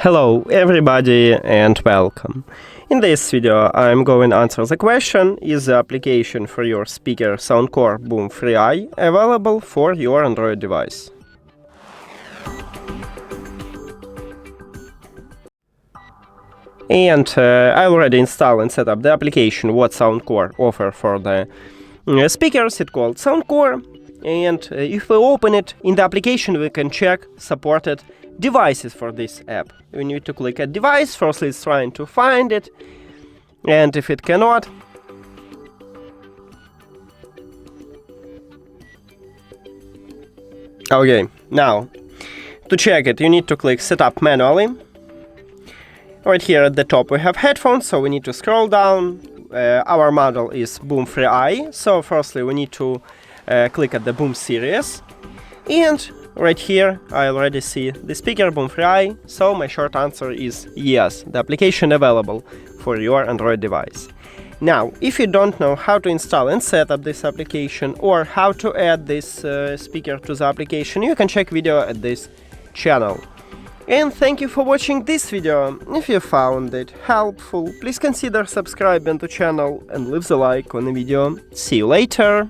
Hello everybody and welcome. In this video I'm going to answer the question: is the application for your speaker SOUNDCORE Boom 3i available for your Android device? And I already installed and set up the application what SOUNDCORE offer for the speakers. It's called SOUNDCORE, and if we open it in the application we can check supported devices for this app. We need to click at device. Firstly, it's trying to find it, and if it cannot, okay, now to check it you need to click setup manually. Right here at the top we have headphones, so we need to scroll down. Our model is Boom 3i, so firstly we need to click at the Boom series, and right here I already see the speaker Boom 3i, so my short answer is yes, the application available for your Android device. Now, if you don't know how to install and set up this application or how to add this speaker to the application, you can check video at this channel. And thank you for watching this video. If you found it helpful, please consider subscribing to the channel and leave the like on the video. See you later!